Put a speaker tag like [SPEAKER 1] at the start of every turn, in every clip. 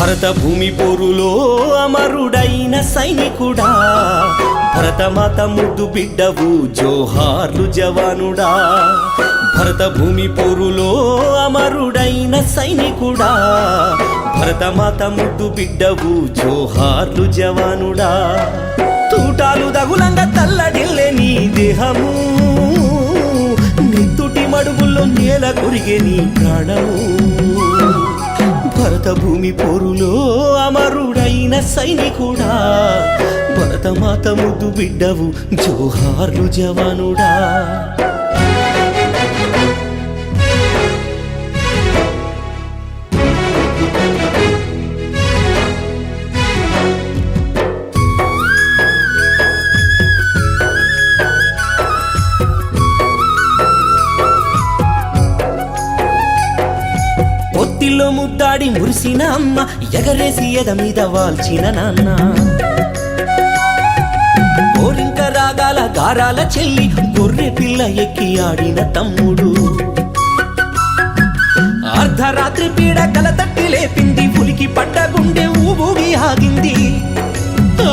[SPEAKER 1] భరత భూమి పోరులో అమరుడైన సైనికుడా, భరతమాత ముద్దు బిడ్డవు జోహార్లు జవానుడా. భరత భూమి పోరులో అమరుడైన సైనికుడా, భరతమాత ముద్దు బిడ్డవు జోహార్లు జవానుడా. తూటాలు దగులంగా తల్లడిల్లే నీ దేహము, నిత్తుటి మడుగుల్లో నేల కొరిగే నీ ప్రాణము. భరత భూమి పోరులో అమరుడైన సైనికుడా, భరతమాత ముద్దు బిడ్డవు జోహార్లు జవానుడా. ఒత్తిలో ముద్దాడి మురిసిన అమ్మ, ఎగరేసి ఎద మీద వాల్చిన నాన్న. గోరింక రాగాల గారాల చెల్లి, గొర్రె పిల్ల ఎక్కి ఆడిన తమ్ముడు. అర్ధరాత్రి పీడ కలతట్టి లేపింది, ఉలికి పడ్డ గుండె ఊబూగి ఆగింది.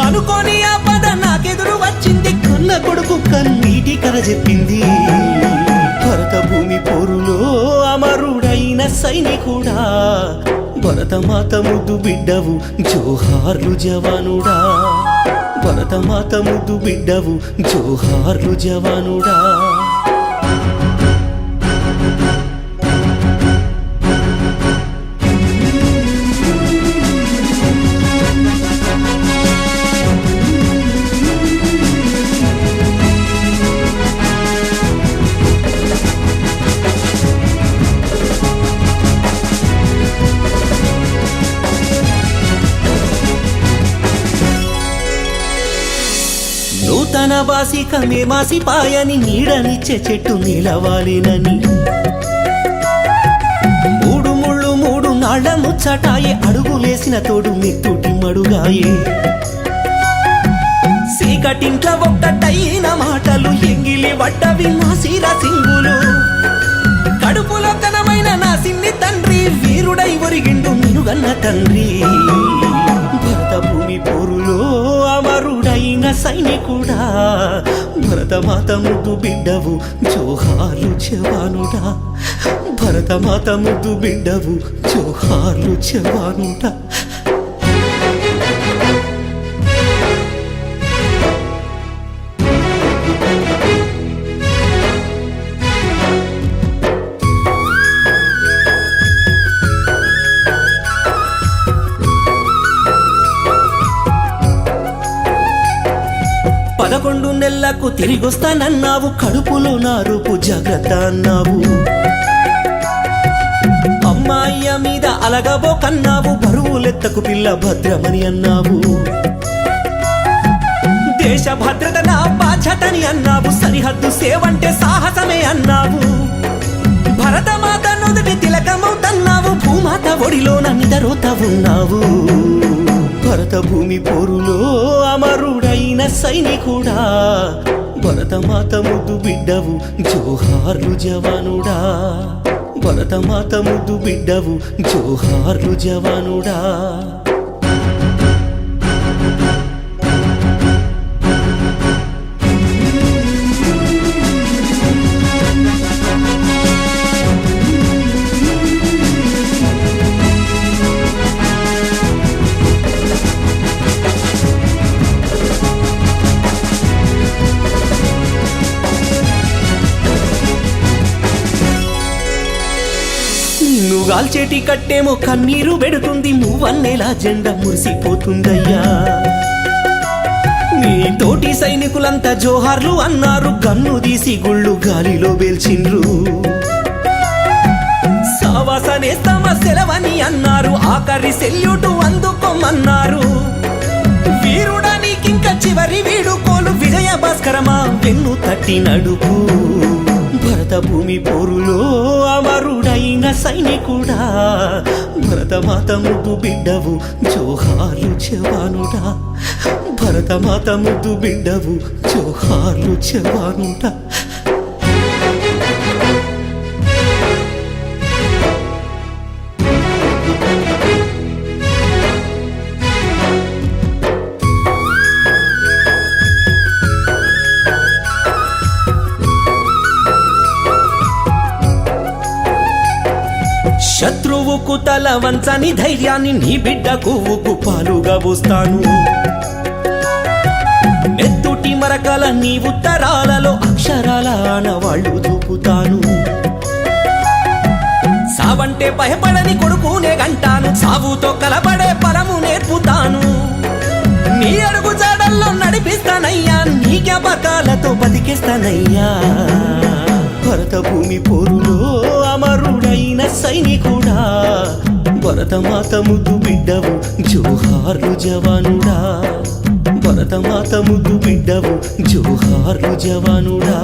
[SPEAKER 1] అనుకోని ఆ పద నాకెదురు వచ్చింది, కన్న కొడుకు కన్నీటి కథ చెప్పింది. భరత భూమి పోరులో అమరుడైన సైనికుడా, భరతమాత ముద్దు బిడ్డవు జోహార్లు జవానుడా. భరతమాత ముద్దు బిడ్డవు జోహార్లు జవానుడా. నూతన బాసిక మేమాసిపాయని, నీడనిచ్చే చెట్టు నిలవాలినని. మూడు ముళ్ళు మూడు నాళ్ళ ముచ్చటాయే, అడుగులేసిన తోడు మెత్తుటి మడుగాయే. సీకటింట్ల ఒక్కటైన మాటలు, ఎంగిలి వడ్డవి మాసిర సింగులు. కడుపులో కనమైన నా సిన్ని తండ్రి, వీరుడై ఒరిగిండు నినుగన్న తండ్రి. భరత భూమి పోరులో అమరుడైన సైనికుడా, భరతమాత ముద్దు బిడ్డవు జోహార్లు జవానుడా. భరతమాత ముద్దు బిడ్డవు జోహార్లు జవానుడా. పదకొండు నెలలకు తిరిగొస్తానన్నావు, కడుపులో నా రూపు జాగ్రత్త అన్నావు. అమ్మాయ్య మీద అలగబోకన్నావు, బరువులెత్తకు పిల్ల భద్రమని అన్నావు. దేశ భద్రత నా బాధ్యతని అన్నావు, సరిహద్దు సేవంటే సాహసమే అన్నావు. భరతమాత నుదుటి తిలకమవుతన్నావు, భూమాత ఒడిలోన నిదరోత ఉన్నావు. భరత భూమి పోరులో అమరుడైన సైనికుడా, భరతమాత ముద్దు బిడ్డవు జోహార్లు జవానుడా. భరతమాత ముద్దు బిడ్డవు జోహార్లు జవానుడా. గాల్చేటి కట్టేమో కన్నీరు పెడుతుంది, మూవన్నేలా జెండా మురిసిపోతుందయ్యా. నీ తోటి సైనికులంతా జోహార్లు అన్నారు, గన్ను తీసి గుళ్ళు గాలిలో వేల్చిండ్రు. సావాసనేస్తమ సెలవని అన్నారు, ఆఖరి సెల్యూటు అందుకోమన్నారు. వీరుడా నీకింక చివరి వీడుకోలు, విజయ భాస్కరమా వెన్ను తట్టి నడుపు. భరత భూమి పోరులో అమరుడైన సైనికుడా, భరతమాత ముద్దు బిడ్డవు జోహార్లు జవానుడా. భరతమాత ముద్దు బిడ్డవు జోహార్లు జవానుడా. తప్పుకు తల వంచని ధైర్యాన్ని నీ బిడ్డకు ఉగ్గుపాలుగా పోస్తాను నెత్తుటి మరకల నీ ఉత్తరాలలో అక్షరాల ఆనవాళ్ళు దూపుతాను సావంటే భయపడని కొడుకునే గంటాను సావుతో కలబడే పరము నేర్పుతాను నీ అడుగు జాడల్లో నడిపిస్తానయ్యా నీ జ్ఞాపకాలతో బతికిస్తానయ్యా భరత భూమి పోరులో అమరుడైన సైనికుడా భరతమాత ముద్దు బిడ్డవు జోహార్లు జవానుడా భరతమాత ముద్దు బిడ్డవు జోహార్లు జవానుడా